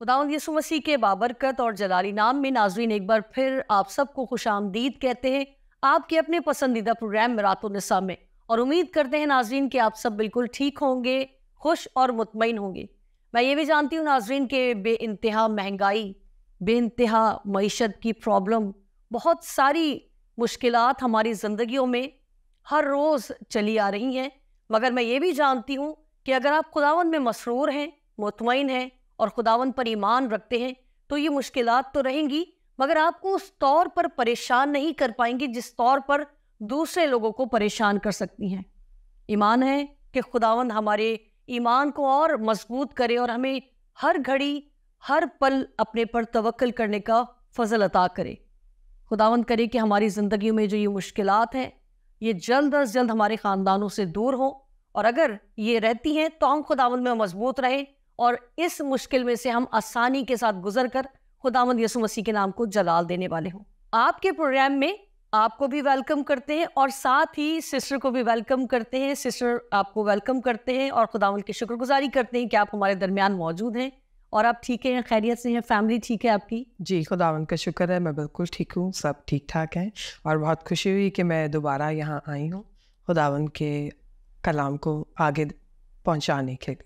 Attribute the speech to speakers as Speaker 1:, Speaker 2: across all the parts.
Speaker 1: खुदावंद यीशु मसीह के बाबरकत और जलाली नाम में नाजरीन एक बार फिर आप सबको खुशामदीद कहते हैं आपके अपने पसंदीदा प्रोग्राम मिरातुन्निसा में। और उम्मीद करते हैं नाजरीन कि आप सब बिल्कुल ठीक होंगे, खुश और मुतमईन होंगे। मैं ये भी जानती हूँ नाजरीन के बेइंतहा महंगाई, बेइंतहा मईशत की प्रॉब्लम, बहुत सारी मुश्किलात हमारी ज़िंदगियों में हर रोज़ चली आ रही हैं। मगर मैं ये भी जानती हूँ कि अगर आप खुदावंद में मसरूर हैं, मुतमईन हैं और खुदावंद पर ईमान रखते हैं तो ये मुश्किलात तो रहेंगी, मगर आपको उस तौर पर परेशान नहीं कर पाएंगी जिस तौर पर दूसरे लोगों को परेशान कर सकती हैं। ईमान है कि खुदावंद हमारे ईमान को और मजबूत करे और हमें हर घड़ी हर पल अपने पर तवक्कल करने का फजल अता करे। खुदावंद करे कि हमारी ज़िंदगी में जो ये मुश्किलात हैं ये जल्द अज जल्द हमारे ख़ानदानों से दूर हो, और अगर ये रहती हैं तो हम खुदावंद में मजबूत रहें और इस मुश्किल में से हम आसानी के साथ गुजर कर खुदावंद यीशु मसीह के नाम को जलाल देने वाले हों। आपके प्रोग्राम में आपको भी वेलकम करते हैं और साथ ही सिस्टर को भी वेलकम करते हैं। सिस्टर आपको वेलकम करते हैं और खुदावंद की शुक्रगुजारी करते हैं कि आप हमारे दरमियान मौजूद हैं और आप ठीक हैं, खैरियत से हैं, फैमिली ठीक है आपकी?
Speaker 2: जी, खुदावंद का शुक्र है, मैं बिल्कुल ठीक हूँ, सब ठीक ठाक हैं और बहुत खुशी हुई कि मैं दोबारा यहाँ आई हूँ खुदावंद के कलाम को आगे पहुँचाने के लिए।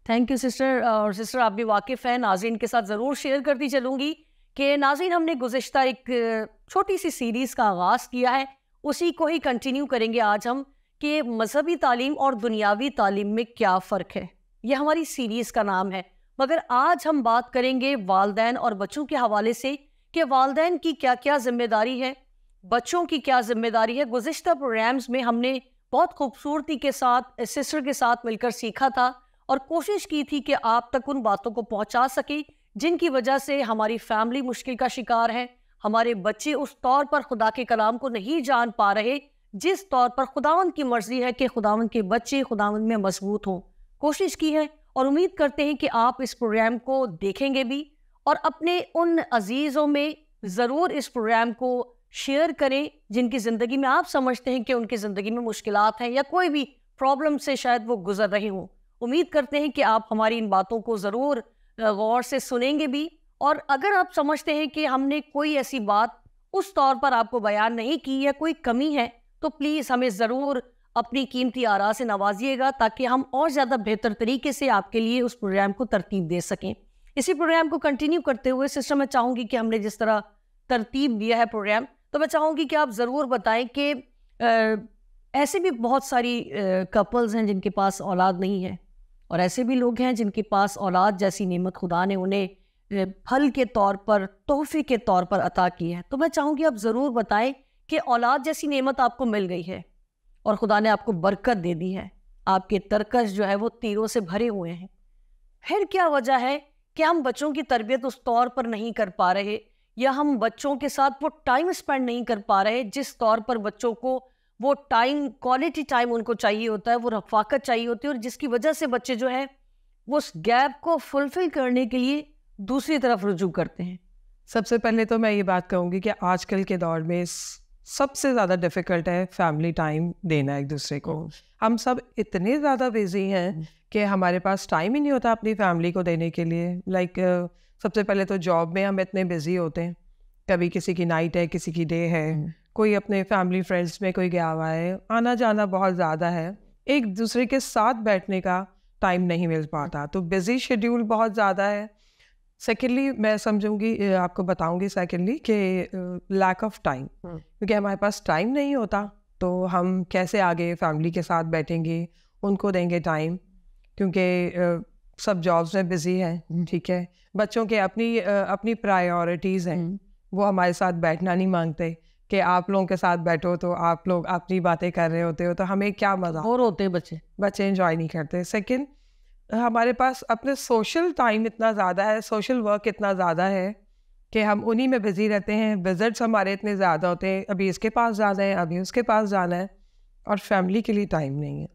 Speaker 1: Thank you sister. और सिस्टर आप भी वाकिफ़ हैं, नाज़रीन के साथ ज़रूर शेयर करती चलूँगी कि नाज़रीन हमने गुज़िश्ता एक छोटी सी सीरीज़ का आगाज़ किया है, उसी को ही कंटिन्यू करेंगे आज हम कि मजहबी तालीम और दुनियावी तालीम में क्या फ़र्क है। ये हमारी सीरीज़ का नाम है। मगर आज हम बात करेंगे वालिदैन और बच्चों के हवाले से कि वालिदैन की क्या क्या ज़िम्मेदारी है, बच्चों की क्या ज़िम्मेदारी है। गुज़िश्ता प्रोग्राम्स में हमने बहुत खूबसूरती के साथ सिस्टर के साथ मिलकर सीखा था और कोशिश की थी कि आप तक उन बातों को पहुंचा सके जिनकी वजह से हमारी फैमिली मुश्किल का शिकार है, हमारे बच्चे उस तौर पर खुदा के कलाम को नहीं जान पा रहे जिस तौर पर खुदावंद की मर्जी है कि खुदावंद के बच्चे खुदावंद में मजबूत हों। कोशिश की है और उम्मीद करते हैं कि आप इस प्रोग्राम को देखेंगे भी और अपने उन अजीज़ों में ज़रूर इस प्रोग्राम को शेयर करें जिनकी ज़िंदगी में आप समझते हैं कि उनकी ज़िंदगी में मुश्किलात हैं या कोई भी प्रॉब्लम से शायद वो गुजर रहे हों। उम्मीद करते हैं कि आप हमारी इन बातों को ज़रूर गौर से सुनेंगे भी, और अगर आप समझते हैं कि हमने कोई ऐसी बात उस तौर पर आपको बयान नहीं की या कोई कमी है तो प्लीज़ हमें ज़रूर अपनी कीमती आरा से नवाजिएगा ताकि हम और ज़्यादा बेहतर तरीके से आपके लिए उस प्रोग्राम को तरतीब दे सकें। इसी प्रोग्राम को कंटिन्यू करते हुए सिस्टर मैं चाहूँगी कि हमने जिस तरह तरतीब दिया है प्रोग्राम, तो मैं चाहूँगी कि आप ज़रूर बताएं कि ऐसे भी बहुत सारी कपल्स हैं जिनके पास औलाद नहीं है और ऐसे भी लोग हैं जिनके पास औलाद जैसी नेमत खुदा ने उन्हें फल के तौर पर, तोहफे के तौर पर अता की है। तो मैं चाहूँगी आप ज़रूर बताएं कि औलाद जैसी नेमत आपको मिल गई है और खुदा ने आपको बरकत दे दी है, आपके तरकश जो है वो तीरों से भरे हुए हैं, फिर क्या वजह है कि हम बच्चों की तरबियत उस तौर पर नहीं कर पा रहे या हम बच्चों के साथ वो टाइम स्पेंड नहीं कर पा रहे जिस तौर पर बच्चों को वो टाइम, क्वालिटी टाइम उनको चाहिए होता है, वो रफाकत चाहिए होती है, और जिसकी वजह से बच्चे जो है वो उस गैप को फुलफिल करने के लिए दूसरी तरफ रुजू करते हैं।
Speaker 2: सबसे पहले तो मैं ये बात कहूँगी कि आजकल के दौर में सबसे ज़्यादा डिफ़िकल्ट है फैमिली टाइम देना एक दूसरे को। हम सब इतने ज़्यादा बिजी हैं कि हमारे पास टाइम ही नहीं होता अपनी फैमिली को देने के लिए। सबसे पहले तो जॉब में हम इतने बिजी होते हैं, कभी किसी की नाइट है, किसी की डे है, कोई अपने फैमिली फ्रेंड्स में कोई गया हुआ है, आना जाना बहुत ज़्यादा है, एक दूसरे के साथ बैठने का टाइम नहीं मिल पाता, तो बिज़ी शेड्यूल बहुत ज़्यादा है। सेकेंडली मैं समझूंगी, आपको बताऊंगी सेकेंडली कि लैक ऑफ टाइम, क्योंकि हमारे पास टाइम नहीं होता तो हम कैसे आगे फैमिली के साथ बैठेंगे, उनको देंगे टाइम, क्योंकि सब जॉब्स में बिज़ी हैं, ठीक है, बच्चों के अपनी प्रायोरिटीज़ हैं, वो हमारे साथ बैठना नहीं मांगते कि आप लोगों के साथ बैठो तो आप लोग अपनी बातें कर रहे होते हो तो हमें क्या मज़ा,
Speaker 1: बोर होते हैं बच्चे
Speaker 2: एंजॉय नहीं करते। सेकंड, हमारे पास अपने सोशल टाइम इतना ज़्यादा है, सोशल वर्क इतना ज़्यादा है कि हम उन्हीं में बिज़ी रहते हैं, विजिट्स हमारे इतने ज़्यादा होते हैं, अभी इसके पास जाना है, अभी उसके पास जाना है, और फैमिली के लिए टाइम नहीं है।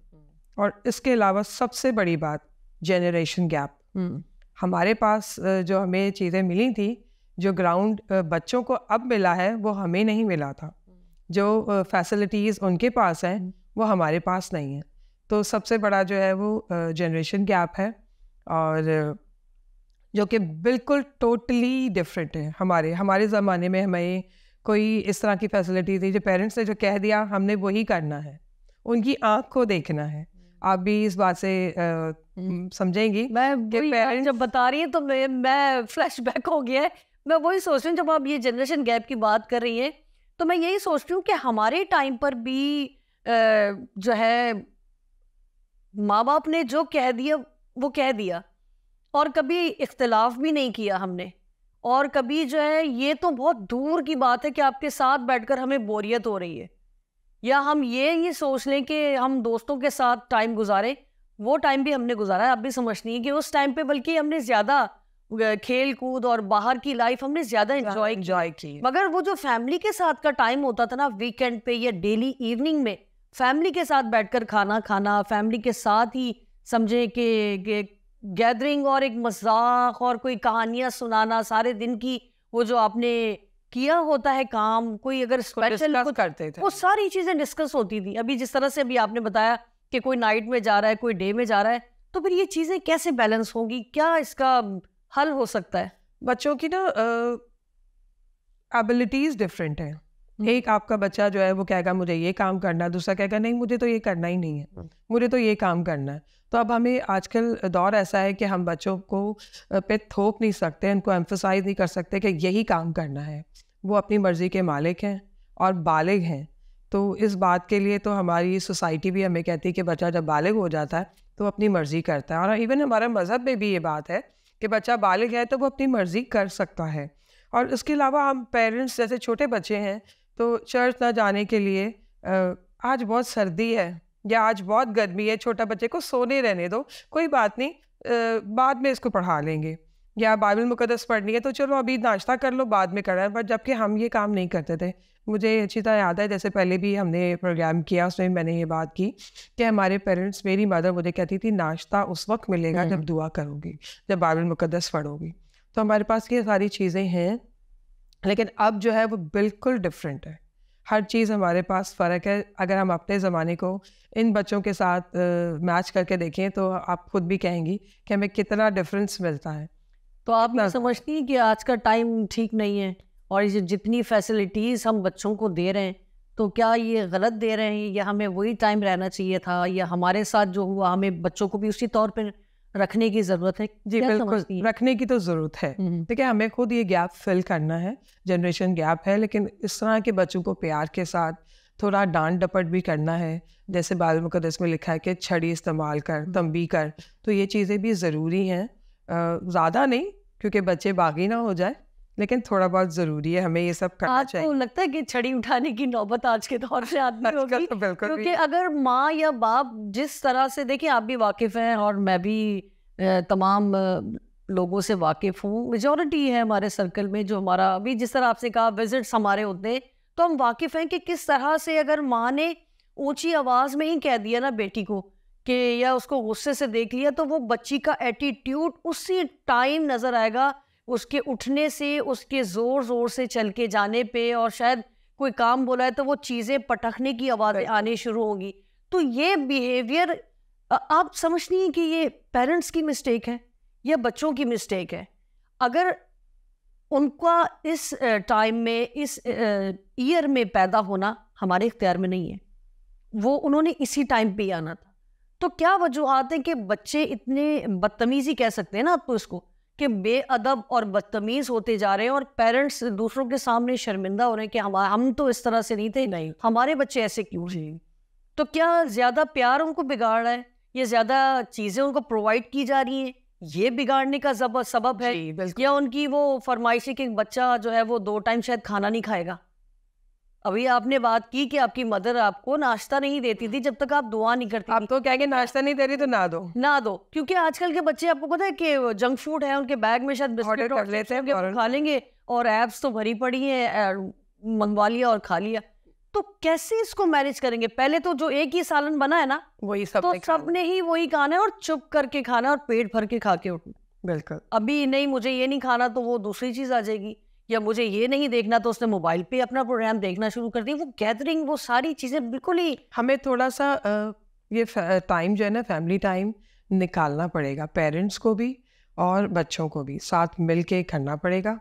Speaker 2: और इसके अलावा सबसे बड़ी बात, जेनरेशन गैप। हमारे पास जो हमें चीज़ें मिली थी, जो ग्राउंड बच्चों को अब मिला है वो हमें नहीं मिला था, जो फैसिलिटीज़ उनके पास हैं वो हमारे पास नहीं है। तो सबसे बड़ा जो है वो जनरेशन गैप है। और जो कि बिल्कुल टोटली डिफरेंट है। हमारे ज़माने में हमें कोई इस तरह की फैसिलिटी थी, जो पेरेंट्स ने जो कह दिया हमने वही करना है, उनकी आँख को देखना है। आप भी इस बात से समझेंगी।
Speaker 1: मैं पेरेंट्स जब बता रही है तो मैं फ्लैशबैक हो गया है। मैं वही सोच रही हूँ, जब आप ये जनरेशन गैप की बात कर रही हैं तो मैं यही सोच रही हूँ कि हमारे टाइम पर भी जो है माँ बाप ने जो कह दिया वो कह दिया, और कभी इख्तिलाफ भी नहीं किया हमने। और कभी जो है, ये तो बहुत दूर की बात है कि आपके साथ बैठकर हमें बोरियत हो रही है, या हम ये सोच लें कि हम दोस्तों के साथ टाइम गुजारें। वो टाइम भी हमने गुजारा है, आप भी समझती हैं कि उस टाइम पे बल्कि हमने ज़्यादा खेल कूद और बाहर की लाइफ हमने ज़्यादा एंजॉय की। मगर वो जो फैमिली के साथ का टाइम होता था ना, वीकेंड पे या डेली इवनिंग में फैमिली के साथ बैठकर खाना खाना, फैमिली के साथ ही समझे कि गैदरिंग और एक मजाक और कोई कहानियां सुनाना, सारे दिन की वो जो आपने किया होता है काम, कोई अगर स्पेशल
Speaker 2: करते थे,
Speaker 1: वो सारी चीजें डिस्कस होती थी। अभी जिस तरह से अभी आपने बताया कि कोई नाइट में जा रहा है, कोई डे में जा रहा है, तो फिर ये चीजें कैसे बैलेंस होंगी? क्या इसका हल हो सकता है?
Speaker 2: बच्चों की ना एबिलिटीज डिफरेंट है। एक आपका बच्चा जो है वो कहेगा मुझे ये काम करना है, दूसरा कहेगा नहीं मुझे तो ये करना ही नहीं है, मुझे तो ये काम करना है। तो अब हमें आजकल दौर ऐसा है कि हम बच्चों को पे थोप नहीं सकते, उनको एम्फसाइज नहीं कर सकते कि यही काम करना है। वो अपनी मर्ज़ी के मालिक हैं और बालिग हैं। तो इस बात के लिए तो हमारी सोसाइटी भी हमें कहती है कि बच्चा जब बालिग हो जाता है तो अपनी मर्ज़ी करता है। और इवन हमारा मज़हब में भी ये बात है कि बच्चा बालिग है तो वो अपनी मर्ज़ी कर सकता है। और इसके अलावा हम पेरेंट्स, जैसे छोटे बच्चे हैं तो चर्च ना जाने के लिए आज बहुत सर्दी है या आज बहुत गर्मी है, छोटा बच्चे को सोने रहने दो, कोई बात नहीं, बाद में इसको पढ़ा लेंगे, या बाइबल मुकद्दस पढ़नी है तो चलो अभी नाश्ता कर लो बाद में करना है। बट जबकि हम ये काम नहीं करते थे। मुझे अच्छी तरह याद है, जैसे पहले भी हमने प्रोग्राम किया उसमें मैंने ये बात की कि हमारे पेरेंट्स, मेरी मदर मुझे कहती थी नाश्ता उस वक्त मिलेगा जब दुआ करोगी, जब बाइबल मुकद्दस पढ़ोगी। तो हमारे पास ये सारी चीज़ें हैं, लेकिन अब जो है वो बिल्कुल डिफरेंट है। हर चीज़ हमारे पास फ़र्क है। अगर हम अपने ज़माने को इन बच्चों के साथ मैच करके देखें तो आप खुद भी कहेंगी कि हमें कितना डिफरेंस मिलता है।
Speaker 1: तो आप ना समझती हैं कि आज का टाइम ठीक नहीं है, और ये जितनी फैसिलिटीज़ हम बच्चों को दे रहे हैं तो क्या ये गलत दे रहे हैं, या हमें वही टाइम रहना चाहिए था, या हमारे साथ जो हुआ हमें बच्चों को भी उसी तौर पर रखने की ज़रूरत है?
Speaker 2: जी बिल्कुल, रखने की तो ज़रूरत है। देखिए हमें खुद ये गैप फिल करना है, जनरेशन गैप है, लेकिन इस तरह के बच्चों को प्यार के साथ थोड़ा डांट डपट भी करना है। जैसे बाइबल मुकद्दस में लिखा है कि छड़ी इस्तेमाल कर, तंबी कर, तो ये चीज़ें भी ज़रूरी हैं। ज़्यादा नहीं, क्योंकि बच्चे बागी ना हो जाए, लेकिन थोड़ा बहुत ज़रूरी है, हमें ये सब करना चाहिए।
Speaker 1: आपको लगता है कि छड़ी उठाने की नौबत आज के दौर से आती होगी?
Speaker 2: तो बिल्कुल,
Speaker 1: क्योंकि अगर माँ या बाप जिस तरह से, देखिए आप भी वाकिफ़ हैं और मैं भी तमाम लोगों से वाकिफ़ हूँ, मेजॉरिटी है हमारे सर्कल में जो हमारा, अभी जिस तरह आपसे कहा विजिट्स हमारे होते हैं, तो हम वाकिफ़ हैं कि किस तरह से अगर माँ ने ऊंची आवाज़ में ही कह दिया ना बेटी को कि, या उसको गुस्से से देख लिया, तो वो बच्ची का एटीट्यूड उसी टाइम नज़र आएगा, उसके उठने से, उसके ज़ोर ज़ोर से चल के जाने पे, और शायद कोई काम बोला है तो वो चीज़ें पटकने की आवाज़ें आनी शुरू होंगी। तो ये बिहेवियर आप समझती हैं कि ये पेरेंट्स की मिस्टेक है या बच्चों की मिस्टेक है? अगर उनका इस टाइम में, इस ईयर में पैदा होना हमारे इख्तियार में नहीं है, वो उन्होंने इसी टाइम पे ही आना था, तो क्या वजूहात है कि बच्चे इतने बदतमीजी कह सकते हैं ना आप तो इसको, कि बेअदब और बदतमीज होते जा रहे हैं, और पेरेंट्स दूसरों के सामने शर्मिंदा हो रहे हैं कि हम तो इस तरह से नहीं थे, नहीं हमारे बच्चे ऐसे क्यों हैं? तो क्या ज़्यादा प्यार उनको बिगाड़ रहा है, ये ज़्यादा चीज़ें उनको प्रोवाइड की जा रही हैं, ये बिगाड़ने का सबब है, या उनकी वो फरमाइश है कि बच्चा जो है वो 2 टाइम शायद खाना नहीं खाएगा? अभी आपने बात की कि आपकी मदर आपको नाश्ता नहीं देती थी जब तक आप दुआ नहीं करती।
Speaker 2: आप तो कहेंगे नाश्ता नहीं दे रही तो ना दो,
Speaker 1: क्योंकि आजकल के बच्चे, आपको पता है कि जंक फूड है उनके बैग में, शायद बिस्किट
Speaker 2: कर लेते हैं,
Speaker 1: खा लेंगे, और एप्स तो भरी पड़ी है, मंगवा लिया और खा लिया। तो कैसे इसको मैनेज करेंगे? पहले तो जो एक ही सालन बना है ना,
Speaker 2: वही
Speaker 1: सबने ही वही खाना है, और चुप करके खाना है, और पेट भर के खा के उठना।
Speaker 2: बिल्कुल।
Speaker 1: अभी नहीं मुझे ये नहीं खाना तो वो दूसरी चीज आ जाएगी, या मुझे ये नहीं देखना तो उसने मोबाइल पे अपना प्रोग्राम देखना शुरू कर दी। वो गैदरिंग, वो सारी चीजें बिल्कुल ही,
Speaker 2: हमें थोड़ा सा ये टाइम जो है ना, फैमिली टाइम निकालना पड़ेगा, पेरेंट्स को भी और बच्चों को भी साथ मिल के करना पड़ेगा।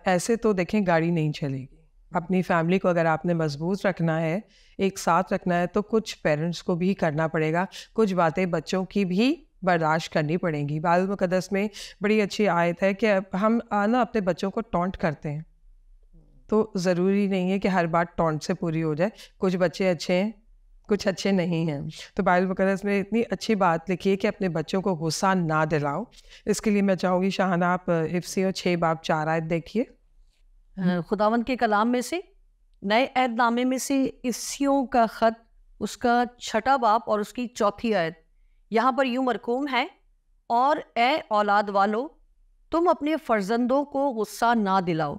Speaker 2: ऐसे तो देखें गाड़ी नहीं चलेगी। अपनी फैमिली को अगर आपने मजबूत रखना है, एक साथ रखना है, तो कुछ पेरेंट्स को भी करना पड़ेगा, कुछ बातें बच्चों की भी बर्दाश्त करनी पड़ेंगी। बाइबल मुक़द्दस में बड़ी अच्छी आयत है कि हम ना अपने बच्चों को टॉन्ट करते हैं, तो ज़रूरी नहीं है कि हर बात टॉन्ट से पूरी हो जाए। कुछ बच्चे अच्छे हैं, कुछ अच्छे नहीं हैं। तो बाइबल मुक़द्दस में इतनी अच्छी बात लिखी है कि अपने बच्चों को गुस्सा ना दिलाओ। इसके लिए मैं चाहूँगी शाहाना आप इफ़सियों 6:4 आयत देखिए।
Speaker 1: खुदावंद के कलाम में से, नए अहदनामे में से इफ्सियों का ख़त, उसका 6 बाब और उसकी 4 आयत। यहाँ पर यूँ मरकूम है, और ए औलाद वालो, तुम अपने फ़र्जंदों को गुस्सा ना दिलाओ,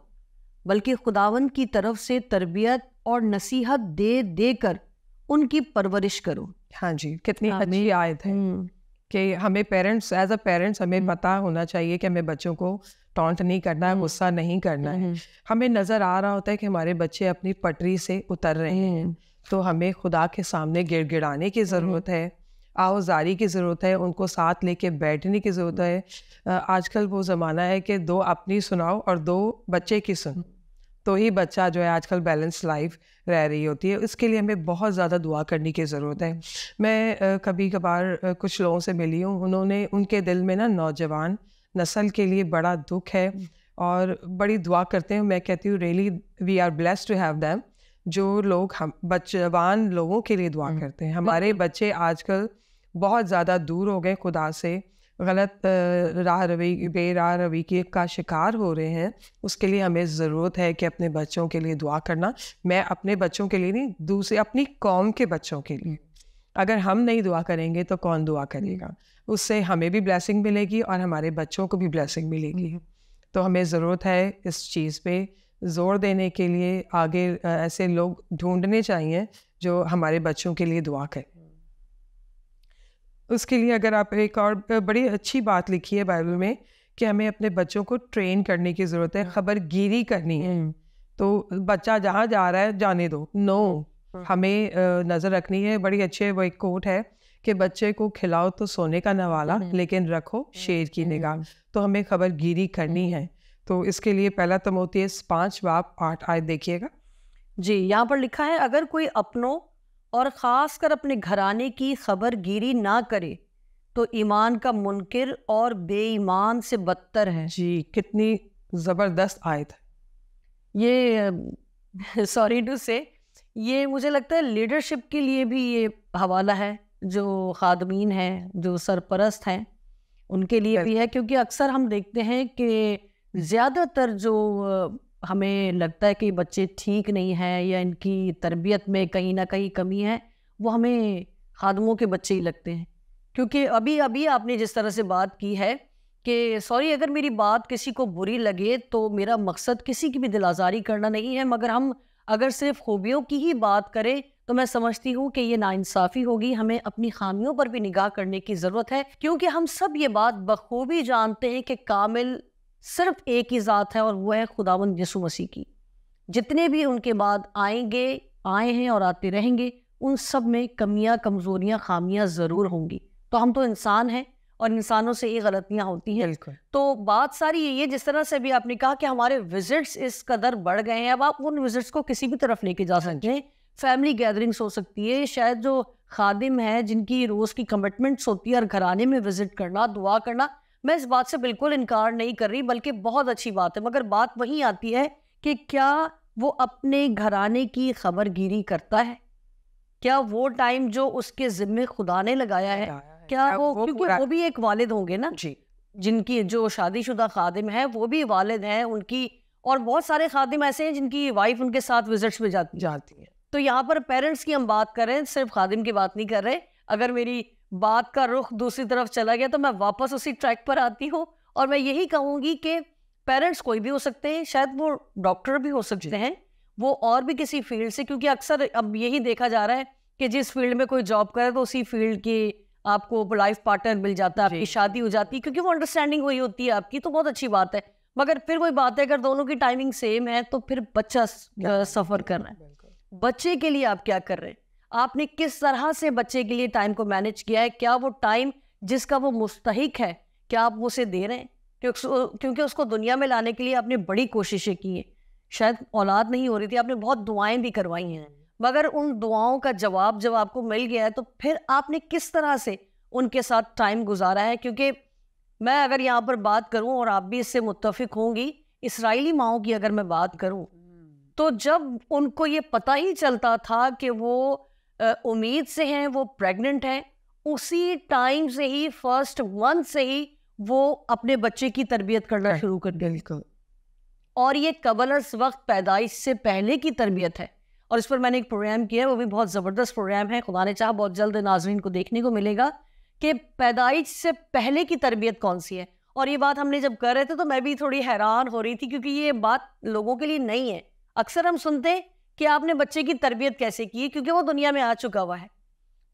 Speaker 1: बल्कि खुदावंद की तरफ से तरबियत और नसीहत दे देकर उनकी परवरिश करो।
Speaker 2: हाँ जी, कितनी अच्छी आयत है कि हमें पेरेंट्स, एज अ पेरेंट्स हमें पता होना चाहिए कि हमें बच्चों को टॉन्ट नहीं करना है, गुस्सा नहीं करना है। हमें नज़र आ रहा होता है कि हमारे बच्चे अपनी पटरी से उतर रहे हैं, तो हमें खुदा के सामने गिड़गिड़ाने की ज़रूरत है, आवाज़ारी की ज़रूरत है, उनको साथ लेके बैठने की ज़रूरत है। आजकल वो ज़माना है कि 2 अपनी सुनाओ और 2 बच्चे की सुनो, तो ही बच्चा जो है आजकल बैलेंस लाइफ रह रही होती है। इसके लिए हमें बहुत ज़्यादा दुआ करने की ज़रूरत है। मैं कभी कभार कुछ लोगों से मिली हूँ, उन्होंने, उनके दिल में ना नौजवान नस्ल के लिए बड़ा दुख है और बड़ी दुआ करते हैं। मैं कहती हूँ really we are blessed to have them, जो लोग हम जवान लोगों के लिए दुआ करते हैं। हमारे बच्चे आजकल बहुत ज़्यादा दूर हो गए खुदा से, गलत बेराह रवैये का शिकार हो रहे हैं। उसके लिए हमें ज़रूरत है कि अपने बच्चों के लिए दुआ करना। मैं अपने बच्चों के लिए नहीं, दूसरे अपनी कौम के बच्चों के लिए। अगर हम नहीं दुआ करेंगे तो कौन दुआ करेगा? उससे हमें भी ब्लेसिंग मिलेगी और हमारे बच्चों को भी ब्लेसिंग मिलेगी। तो हमें ज़रूरत है इस चीज़ पे ज़ोर देने के लिए। आगे ऐसे लोग ढूंढने चाहिए जो हमारे बच्चों के लिए दुआ करें। उसके लिए अगर आप, एक और बड़ी अच्छी बात लिखी है बाइबल में कि हमें अपने बच्चों को ट्रेन करने की ज़रूरत है, खबरगिरी करनी है। तो बच्चा जहाँ जा रहा है जाने दो, नो, हमें नज़र रखनी है। बड़ी अच्छे वो एक कोट है कि बच्चे को खिलाओ तो सोने का नवाला, लेकिन रखो शेर की निगाह। तो हमें खबरगिरी करनी है। तो इसके लिए पहला तिमोथेयुस 5:8 आयत देखिएगा
Speaker 1: जी। यहाँ पर लिखा है, अगर कोई अपनों और ख़ास कर अपने घराने की खबरगिरी ना करे तो ईमान का मुनकिर और बेईमान से बदतर है।
Speaker 2: जी, कितनी ज़बरदस्त आयत है
Speaker 1: ये। सॉरी टू से, ये मुझे लगता है लीडरशिप के लिए भी ये हवाला है। जो खादमीन हैं, जो सरपरस्त हैं, उनके लिए भी है, क्योंकि अक्सर हम देखते हैं कि ज़्यादातर जो हमें लगता है कि बच्चे ठीक नहीं हैं या इनकी तरबियत में कहीं ना कहीं कमी है, वो हमें खादमों के बच्चे ही लगते हैं। क्योंकि अभी अभी आपने जिस तरह से बात की है कि सॉरी अगर मेरी बात किसी को बुरी लगे तो मेरा मकसद किसी की भी दिल आज़ारी करना नहीं है, मगर हम अगर सिर्फ खूबियों की ही बात करें तो मैं समझती हूँ कि ये नाइंसाफ़ी होगी। हमें अपनी खामियों पर भी निगाह करने की ज़रूरत है, क्योंकि हम सब ये बात बखूबी जानते हैं कि कामिल सिर्फ एक ही ज़ात है और वो है खुदावंद यीशु मसीह की। जितने भी उनके बाद आएंगे, आए हैं और आते रहेंगे, उन सब में कमियां, कमज़ोरियां, खामियां ज़रूर होंगी। तो हम तो इंसान हैं और इंसानों से ये गलतियां होती हैं। तो बात सारी यही है, जिस तरह से भी आपने कहा कि हमारे विजिट्स इस कदर बढ़ गए हैं, अब आप उन विजिट्स को किसी भी तरफ लेके जा सकते हैं। फैमिली गैदरिंग्स हो सकती है, शायद जो खादिम है जिनकी रोज़ की कमिटमेंट्स होती है और घराने में विजिट करना, दुआ करना, मैं इस बात से बिल्कुल इनकार नहीं कर रही, बल्कि बहुत अच्छी बात है। मगर बात वही आती है कि क्या वो अपने घराने की खबरगिरी करता है? क्या वो टाइम जो उसके ज़िम्मे खुदा ने लगाया है, क्या वो, क्योंकि वो भी एक वालिद होंगे ना जी, जिनकी जो शादीशुदा खादिम है वो भी वालिद हैं उनकी, और बहुत सारे खादिम ऐसे हैं जिनकी वाइफ उनके साथ विजिट्स में जाती है। तो यहाँ पर पेरेंट्स की हम बात कर रहे हैं, सिर्फ खादिम की बात नहीं कर रहे। अगर मेरी बात का रुख दूसरी तरफ चला गया तो मैं वापस उसी ट्रैक पर आती हूँ, और मैं यही कहूँगी कि पेरेंट्स कोई भी हो सकते हैं, शायद वो डॉक्टर भी हो सकते हैं, वो और भी किसी फील्ड से, क्योंकि अक्सर अब यही देखा जा रहा है कि जिस फील्ड में कोई जॉब करे तो उसी फील्ड की आपको लाइफ पार्टनर मिल जाता है, आपकी शादी हो जाती है, क्योंकि वो अंडरस्टैंडिंग हुई होती है आपकी, तो बहुत अच्छी बात है। मगर फिर वही बात है, अगर दोनों की टाइमिंग सेम है तो फिर बच्चा सफ़र कर रहा है। बच्चे के लिए आप क्या कर रहे हैं? आपने किस तरह से बच्चे के लिए टाइम को मैनेज किया है? क्या वो टाइम जिसका वो मुस्तहिक है, क्या आप वो उसे दे रहे हैं? क्योंकि उसको दुनिया में लाने के लिए आपने बड़ी कोशिशें की हैं, शायद औलाद नहीं हो रही थी, आपने बहुत दुआएं भी करवाई हैं, मगर उन दुआओं का जवाब जब आपको मिल गया है तो फिर आपने किस तरह से उनके साथ टाइम गुजारा है? क्योंकि मैं अगर यहाँ पर बात करूँ और आप भी इससे मुत्तफिक होंगी, इसराइली माओं की अगर मैं बात करूँ, तो जब उनको ये पता ही चलता था कि वो उम्मीद से हैं, वो प्रेग्नेंट हैं, उसी टाइम से ही फर्स्ट मंथ से ही वो अपने बच्चे की तरबियत करना शुरू कर दिया।
Speaker 2: बिल्कुल।
Speaker 1: और ये कबल वक्त पैदाइश से पहले की तरबियत है, और इस पर मैंने एक प्रोग्राम किया है, वो भी बहुत ज़बरदस्त प्रोग्राम है, खुदा ने चाहा बहुत जल्द नाज़रीन को देखने को मिलेगा कि पैदाइश से पहले की तरबियत कौन सी है। और ये बात हमने जब कर रहे थे तो मैं भी थोड़ी हैरान हो रही थी, क्योंकि ये बात लोगों के लिए नहीं है। अक्सर हम सुनते हैं कि आपने बच्चे की तरबियत कैसे की है, क्योंकि वो दुनिया में आ चुका हुआ है,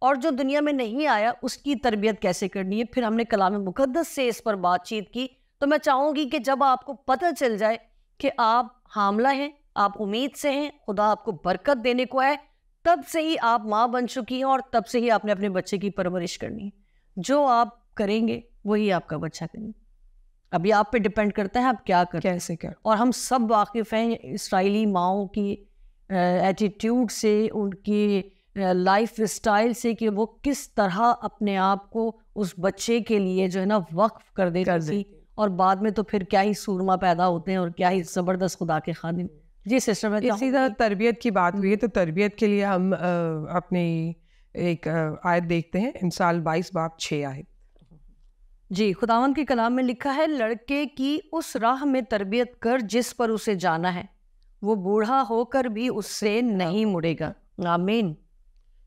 Speaker 1: और जो दुनिया में नहीं आया उसकी तरबियत कैसे करनी है। फिर हमने कलाम मुकद्दस से इस पर बातचीत की। तो मैं चाहूँगी कि जब आपको पता चल जाए कि आप हामला हैं, आप उम्मीद से हैं, खुदा आपको बरकत देने को है, तब से ही आप माँ बन चुकी हैं और तब से ही आपने अपने बच्चे की परवरिश करनी है। जो आप करेंगे वही आपका बच्चा करेंगे। अभी आप पे डिपेंड करता है आप क्या करें,
Speaker 2: कैसे कर।
Speaker 1: और हम सब वाकिफ़ हैं इसराइली माओं की एटीट्यूड से, उनकी लाइफ स्टाइल से, कि वो किस तरह अपने आप को उस बच्चे के लिए जो है ना वक्फ कर देती थी, और बाद में तो फिर क्या ही सूरमा पैदा होते हैं और क्या ही ज़बरदस्त खुदा के खादिम। जी सिस्टर, मैं
Speaker 2: इसी तरह तरबियत की बात हुई है, तो तरबियत के लिए हम अपनी एक आयत देखते हैं, इंसाल 22 बाब 6 आयत।
Speaker 1: जी, खुदावंद के कलाम में लिखा है, लड़के की उस राह में तरबियत कर जिस पर उसे जाना है, वो बूढ़ा होकर भी उससे नहीं मुड़ेगा। आमीन।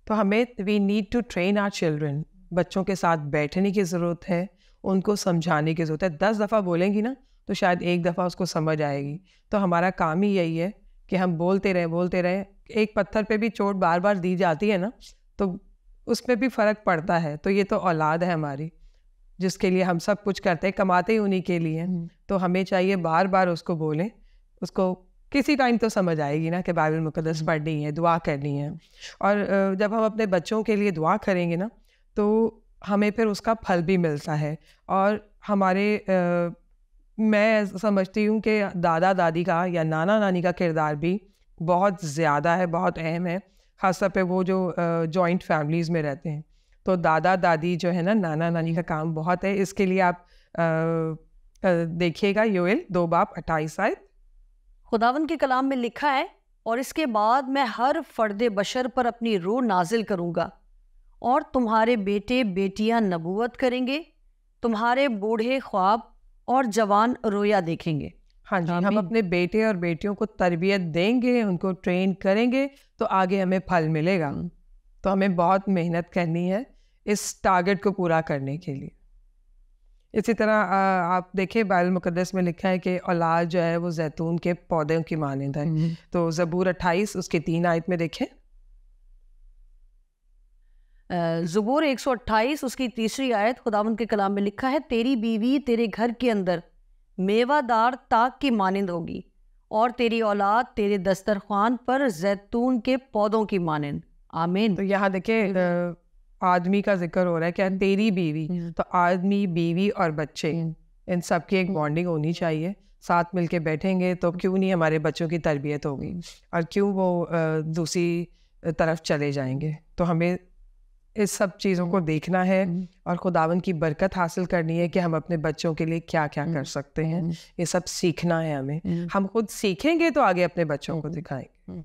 Speaker 2: तो हमें we need to train our children, बच्चों के साथ बैठने की ज़रूरत है, उनको समझाने की ज़रूरत है। 10 दफ़ा बोलेंगी ना तो शायद एक दफ़ा उसको समझ आएगी। तो हमारा काम ही यही है कि हम बोलते रहें। एक पत्थर पे भी चोट बार बार दी जाती है ना, तो उसमें भी फ़र्क पड़ता है। तो ये तो औलाद है हमारी, जिसके लिए हम सब कुछ करते हैं, कमाते ही उन्हीं के लिए। तो हमें चाहिए बार बार उसको बोलें, उसको किसी टाइम तो समझ आएगी ना कि बाइबल मुकद्दस पढ़नी है, दुआ करनी है। और जब हम अपने बच्चों के लिए दुआ करेंगे ना, तो हमें फिर उसका फल भी मिलता है। और हमारे मैं समझती हूँ कि दादा दादी का या नाना नानी का किरदार भी बहुत ज़्यादा है, बहुत अहम है, ख़ासतौर पे वो जो जॉइंट फैमिलीज़ में रहते हैं। तो दादा दादी जो है ना, नाना नानी का काम बहुत है। इसके लिए आप देखिएगा योएल 2 बाब 28 आयत।
Speaker 1: खुदावन के कलाम में लिखा है, और इसके बाद मैं हर फर्द बशर पर अपनी रूह नाजिल करूँगा, और तुम्हारे बेटे बेटियां नबूवत करेंगे, तुम्हारे बूढ़े ख्वाब और जवान रोया देखेंगे।
Speaker 2: हाँ जी, हम अपने बेटे और बेटियों को तरबियत देंगे, उनको ट्रेन करेंगे, तो आगे हमें फल मिलेगा। तो हमें बहुत मेहनत करनी है इस टारगेट को पूरा करने के लिए। इसी तरह आप देखिए बाइबल मुकद्दस में लिखा है कि औलाद जो है वो जैतून के पौधों की मानंद है। तो ज़बूर 28 उसके 3 आयत में देखें।
Speaker 1: ज़बूर 128 उसकी 3री आयत, खुदावंद के कलाम में लिखा है, तेरी बीवी तेरे घर के अंदर मेवादार ताक की मानंद होगी, और तेरी औलाद तेरे दस्तरखान पर जैतून के पौधों की मानंद। आमीन।
Speaker 2: तो यहाँ देखिए आदमी का जिक्र हो रहा है, क्या तेरी बीवी, तो आदमी, बीवी और बच्चे, इन सब की एक बॉन्डिंग होनी चाहिए। साथ मिलके बैठेंगे तो क्यों नहीं हमारे बच्चों की तरबियत होगी, और क्यों वो दूसरी तरफ चले जाएंगे। तो हमें इस सब चीज़ों को देखना है और खुदावन की बरकत हासिल करनी है कि हम अपने बच्चों के लिए क्या क्या कर सकते हैं। ये सब सीखना है हमें। हम खुद सीखेंगे तो आगे अपने बच्चों को दिखाएंगे।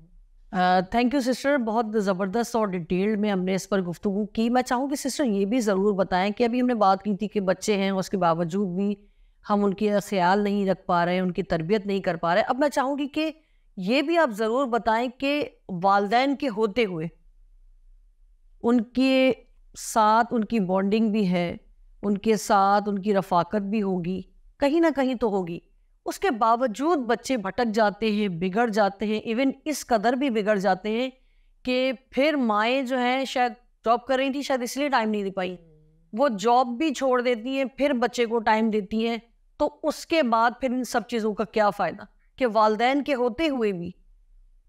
Speaker 1: थैंक यू सिस्टर, बहुत ज़बरदस्त और डिटेल्ड में हमने इस पर गुफ्तगू की। मैं चाहूँगी सिस्टर ये भी ज़रूर बताएं कि अभी हमने बात की थी कि बच्चे हैं, उसके बावजूद भी हम उनकी ख्याल नहीं रख पा रहे हैं, उनकी तरबियत नहीं कर पा रहे। अब मैं चाहूँगी कि ये भी आप ज़रूर बताएं कि वालिदैन के होते हुए उनके साथ उनकी बॉन्डिंग भी है, उनके साथ उनकी रफ़ाकत भी होगी, कहीं ना कहीं तो होगी। उसके बावजूद बच्चे भटक जाते हैं, बिगड़ जाते हैं, इवन इस कदर भी बिगड़ जाते हैं कि फिर माएँ जो हैं शायद जॉब कर रही थी, शायद इसलिए टाइम नहीं दे पाई, वो जॉब भी छोड़ देती हैं, फिर बच्चे को टाइम देती हैं। तो उसके बाद फिर इन सब चीज़ों का क्या फ़ायदा कि वालिदैन के होते हुए भी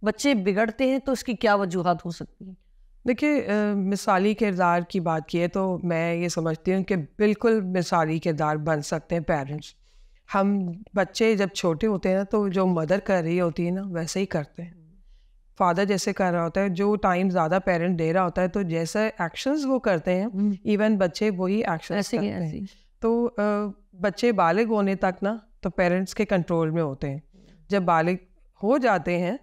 Speaker 1: बच्चे बिगड़ते हैं। तो इसकी क्या वजूहात हो सकती हैं?
Speaker 2: देखिए, मिसाली किरदार की बात की है तो मैं ये समझती हूँ कि बिल्कुल मिसाली किरदार बन सकते हैं पेरेंट्स। हम बच्चे जब छोटे होते हैं ना तो जो मदर कर रही होती है ना वैसे ही करते हैं, फादर जैसे कर रहा होता है, जो टाइम ज़्यादा पेरेंट दे रहा होता है तो जैसे एक्शंस वो करते हैं इवन बच्चे वही एक्शंस करते हैं। तो बच्चे बालिग होने तक ना तो पेरेंट्स के कंट्रोल में होते हैं, जब बालिग हो जाते हैं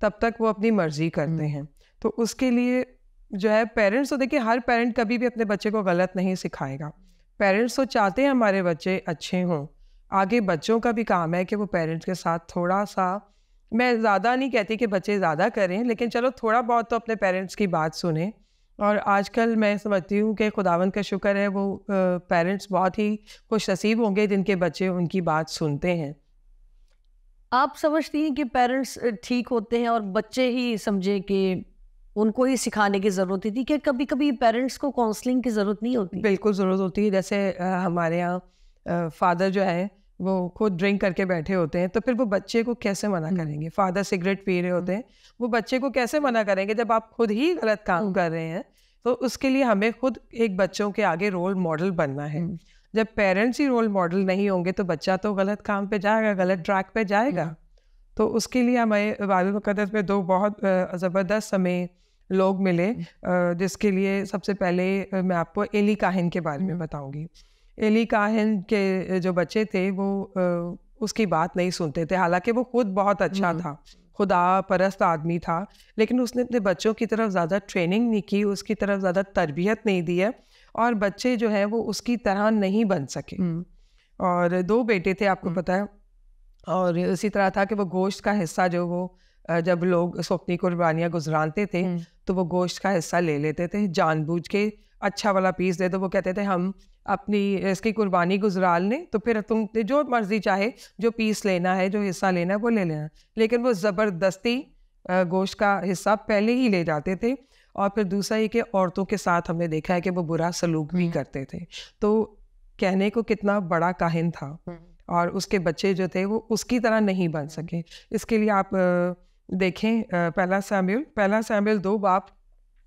Speaker 2: तब तक वो अपनी मर्जी करते हैं। तो उसके लिए जो है पेरेंट्स, तो देखिए हर पेरेंट कभी भी अपने बच्चे को गलत नहीं सिखाएगा। पेरेंट्स तो चाहते हैं हमारे बच्चे अच्छे हों, आगे बच्चों का भी काम है कि वो पेरेंट्स के साथ थोड़ा सा, मैं ज़्यादा नहीं कहती कि बच्चे ज़्यादा करें, लेकिन चलो थोड़ा बहुत तो अपने पेरेंट्स की बात सुने। और आजकल मैं समझती हूँ कि खुदावंद का शुक्र है वो पेरेंट्स बहुत ही खुश नसीब होंगे जिनके बच्चे उनकी बात सुनते हैं।
Speaker 1: आप समझती हैं कि पेरेंट्स ठीक होते हैं और बच्चे ही समझे कि उनको ही सिखाने की ज़रूरत थी कि कभी कभी पेरेंट्स को काउंसलिंग की ज़रूरत नहीं होती?
Speaker 2: बिल्कुल ज़रूरत होती है। जैसे हमारे यहाँ फादर जो है वो खुद ड्रिंक करके बैठे होते हैं, तो फिर वो बच्चे को कैसे मना करेंगे? फादर सिगरेट पी रहे होते हैं, वो बच्चे को कैसे मना करेंगे जब आप खुद ही गलत काम कर रहे हैं? तो उसके लिए हमें खुद एक बच्चों के आगे रोल मॉडल बनना है। जब पेरेंट्स ही रोल मॉडल नहीं होंगे तो बच्चा तो गलत काम पे जाएगा, गलत ट्रैक पे जाएगा। तो उसके लिए हमें बाइबल मुक़द्दस में दो बहुत ज़बरदस्त हमें लोग मिले, जिसके लिए सबसे पहले मैं आपको एली काहिन के बारे में बताऊंगी। एली काहिन के जो बच्चे थे वो उसकी बात नहीं सुनते थे, हालांकि वो खुद बहुत अच्छा था, खुदा परस्त आदमी था, लेकिन उसने अपने बच्चों की तरफ ज़्यादा ट्रेनिंग नहीं की, उसकी तरफ ज़्यादा तरबियत नहीं दी है, और बच्चे जो है वो उसकी तरह नहीं बन सके। और दो बेटे थे आपको पता है, और इसी तरह था कि वो गोश्त का हिस्सा जो वो जब लोग अपनी कुर्बानियाँ गुजरानते थे तो वो गोश्त का हिस्सा ले लेते थे जानबूझ के, अच्छा वाला पीस दे दो, वो कहते थे हम अपनी इसकी कुर्बानी गुजराल लें, तो फिर तुम जो मर्जी चाहे जो पीस लेना है, जो हिस्सा लेना है वो ले लेना। लेकिन वो ज़बरदस्ती गोश्त का हिस्सा पहले ही ले जाते थे। और फिर दूसरा ये कि औरतों के साथ हमने देखा है कि वो बुरा सलूक भी करते थे। तो कहने को कितना बड़ा काहिन था, और उसके बच्चे जो थे वो उसकी तरह नहीं बन सके। इसके लिए आप देखें पहला सैमुएल 2 बाब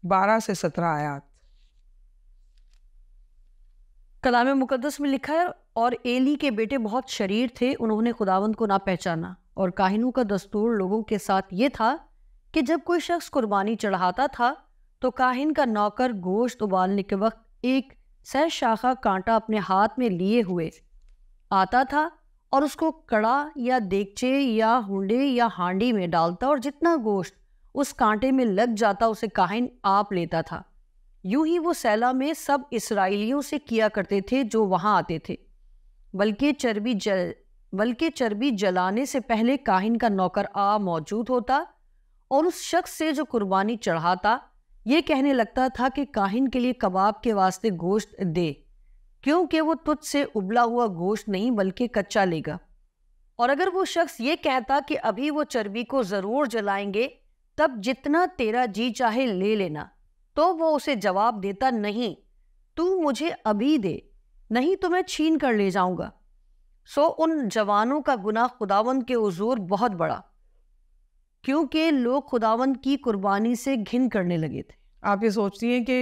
Speaker 2: 12 से 17 आयात।
Speaker 1: कलाम मुकद्दस में लिखा है, और एली के बेटे बहुत शरीर थे, उन्होंने खुदावंद को ना पहचाना। और काहिनों का दस्तूर लोगों के साथ ये था कि जब कोई शख्स कुर्बानी चढ़ाता था तो काहिन का नौकर गोश्त उबालने के वक्त एक सह शाखा कांटा अपने हाथ में लिए हुए आता था और उसको कड़ा या देगचे या हुंडे या हांडी में डालता, और जितना गोश्त उस कांटे में लग जाता उसे काहिन आप लेता था। यूं ही वो सैला में सब इसराइलियों से किया करते थे जो वहां आते थे। बल्कि चर्बी जलाने से पहले काहिन का नौकर आ मौजूद होता और उस शख्स से जो कुर्बानी चढ़ाता ये कहने लगता था कि काहिन के लिए कबाब के वास्ते गोश्त दे, क्योंकि वो तुझसे उबला हुआ गोश्त नहीं बल्कि कच्चा लेगा। और अगर वो शख्स ये कहता कि अभी वो चर्बी को जरूर जलाएंगे, तब जितना तेरा जी चाहे ले लेना, तो वो उसे जवाब देता, नहीं, तू मुझे अभी दे, नहीं तो मैं छीन कर ले जाऊंगा। सो उन जवानों का गुनाह खुदावंद के हुजूर बहुत बड़ा, क्योंकि लोग खुदावंद की कुर्बानी से घिन करने लगे थे।
Speaker 2: आप ये सोचती हैं कि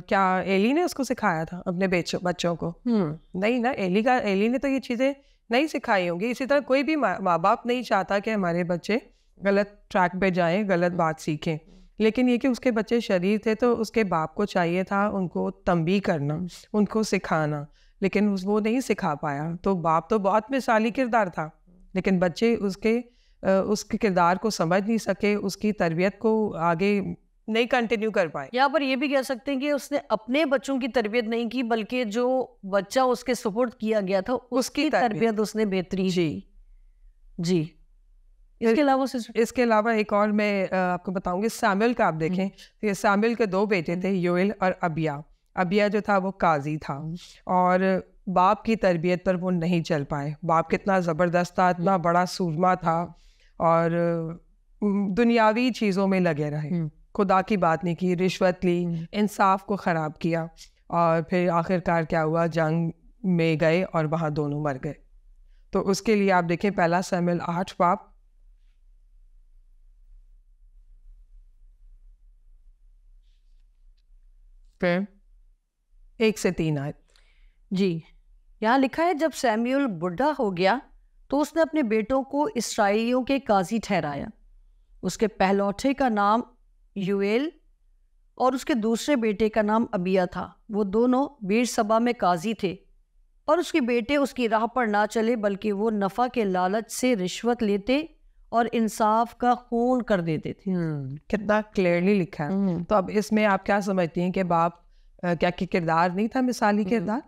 Speaker 2: क्या एली ने उसको सिखाया था अपने बच्चों को? नहीं ना, एली ने तो ये चीज़ें नहीं सिखाई होंगी। इसी तरह कोई भी माँ बाप नहीं चाहता कि हमारे बच्चे गलत ट्रैक पे जाएं, गलत बात सीखें। लेकिन ये कि उसके बच्चे शरीर थे तो उसके बाप को चाहिए था उनको तंबी करना, उनको सिखाना, लेकिन वो नहीं सिखा पाया। तो बाप तो बहुत मिसाली किरदार था, लेकिन बच्चे उसके किरदार को समझ नहीं सके, उसकी तरबियत को आगे नहीं कंटिन्यू कर पाए।
Speaker 1: यहाँ पर ये भी कह सकते हैं कि उसने अपने बच्चों की तरबियत नहीं की, बल्कि जो बच्चा उसके सुपुर्द किया गया था उसकी तरबियत उसने बेहतरीन जी।
Speaker 2: इसके अलावा एक और मैं आपको बताऊंगी, सैमुएल का आप देखें तो ये सैमुएल के दो बेटे थे, योएल और अबिया। अबिया जो था वो काजी था, और बाप की तरबियत पर वो नहीं चल पाए। बाप कितना ज़बरदस्त था, इतना बड़ा सूरमा था, और दुनियावी चीज़ों में लगे रहे, खुदा की बात नहीं की, रिश्वत ली, इंसाफ को ख़राब किया, और फिर आखिरकार क्या हुआ, जंग में गए और वहाँ दोनों मर गए। तो उसके लिए आप देखें पहला सैमुएल 8 बाब 1 से 3 आयत।
Speaker 1: जी, यहाँ लिखा है, जब सैमुअल बुढ़ा हो गया तो उसने अपने बेटों को इसराइलियों के काजी ठहराया। उसके पहलौठे का नाम यूएल और उसके दूसरे बेटे का नाम अबिया था। वो दोनों बीरसबा में काजी थे और उसके बेटे उसकी राह पर ना चले, बल्कि वो नफ़ा के लालच से रिश्वत लेते और इंसाफ का खून कर देते थे।
Speaker 2: कितना क्लियरली लिखा है। तो अब इसमें आप क्या समझती हैं कि बाप क्या कि किरदार नहीं था, मिसाली किरदार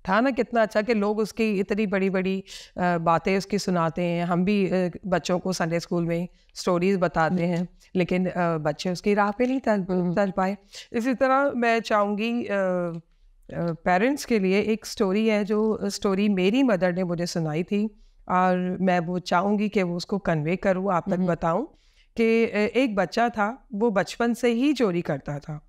Speaker 2: था ना? कितना अच्छा कि लोग उसकी इतनी बड़ी बड़ी बातें उसकी सुनाते हैं। हम भी बच्चों को संडे स्कूल में स्टोरीज बताते हैं, लेकिन बच्चे उसकी राह पे नहीं चल पाए। इसी तरह मैं चाहूँगी पेरेंट्स के लिए एक स्टोरी है, जो स्टोरी मेरी मदर ने मुझे सुनाई थी, और मैं वो चाहूँगी कि वो उसको कन्वे करूँ, आप तक बताऊँ कि एक बच्चा था, वो बचपन से ही चोरी करता था।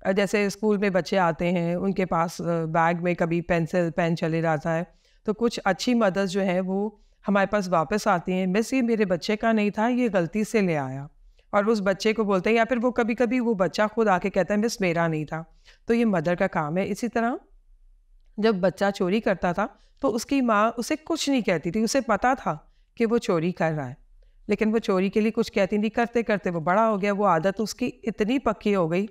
Speaker 2: जैसे स्कूल में बच्चे आते हैं, उनके पास बैग में कभी पेंसिल पेन चले जाता है, तो कुछ अच्छी मदर्स जो हैं वो हमारे पास वापस आती हैं, मिस ये मेरे बच्चे का नहीं था, ये गलती से ले आया, और उस बच्चे को बोलते हैं, या फिर वो कभी कभी वो बच्चा खुद आके कहता है मिस मेरा नहीं था। तो ये मदर का काम है। इसी तरह जब बच्चा चोरी करता था तो उसकी माँ उसे कुछ नहीं कहती थी, उसे पता था कि वो चोरी कर रहा है, लेकिन वो चोरी के लिए कुछ कहती नहीं। करते करते वो बड़ा हो गया, वो आदत उसकी इतनी पक्की हो गई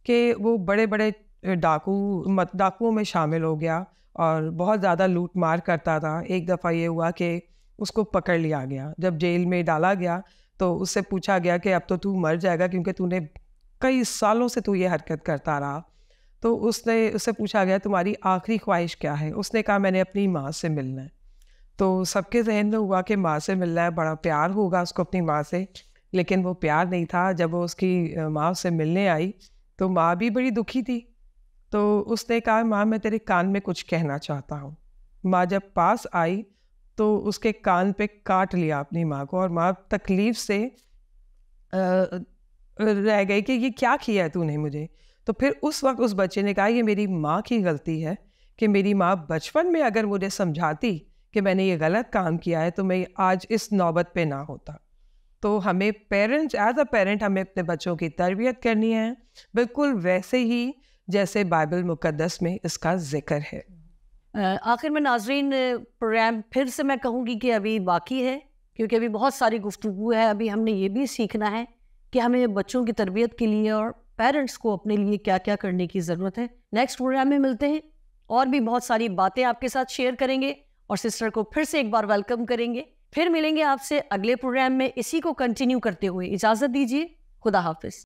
Speaker 2: कि वो बड़े बड़े डाकुओं में शामिल हो गया और बहुत ज़्यादा लूट मार करता था। एक दफ़ा ये हुआ कि उसको पकड़ लिया गया। जब जेल में डाला गया तो उससे पूछा गया कि अब तो तू मर जाएगा, क्योंकि तूने कई सालों से तू ये हरकत करता रहा। तो उससे पूछा गया तुम्हारी आखिरी ख्वाहिश क्या है? उसने कहा मैंने अपनी माँ से मिलना है। तो सबके जहन में हुआ कि माँ से मिलना है, बड़ा प्यार होगा उसको अपनी माँ से, लेकिन वो प्यार नहीं था। जब वो उसकी माँ से मिलने आई तो माँ भी बड़ी दुखी थी। तो उसने कहा माँ मैं तेरे कान में कुछ कहना चाहता हूँ। माँ जब पास आई तो उसके कान पे काट लिया अपनी माँ को, और माँ तकलीफ से रह गई कि ये क्या किया है तूने मुझे। तो फिर उस वक्त उस बच्चे ने कहा ये मेरी माँ की गलती है कि मेरी माँ बचपन में अगर मुझे समझाती कि मैंने ये गलत काम किया है तो मैं आज इस नौबत पे ना होता। तो हमें पेरेंट्स, एज अ पेरेंट हमें अपने बच्चों की तरबियत करनी है, बिल्कुल वैसे ही जैसे बाइबल मुकद्दस में इसका जिक्र है।
Speaker 1: आखिर में नाजरीन, प्रोग्राम फिर से मैं कहूँगी कि अभी बाकी है, क्योंकि अभी बहुत सारी गुफ्तगू है। अभी हमने ये भी सीखना है कि हमें बच्चों की तरबियत के लिए और पेरेंट्स को अपने लिए क्या क्या करने की ज़रूरत है। नेक्स्ट प्रोग्राम में मिलते हैं, और भी बहुत सारी बातें आपके साथ शेयर करेंगे, और सिस्टर को फिर से एक बार वेलकम करेंगे। फिर मिलेंगे आपसे अगले प्रोग्राम में। इसी को कंटिन्यू करते हुए इजाज़त दीजिए। खुदा हाफिज़।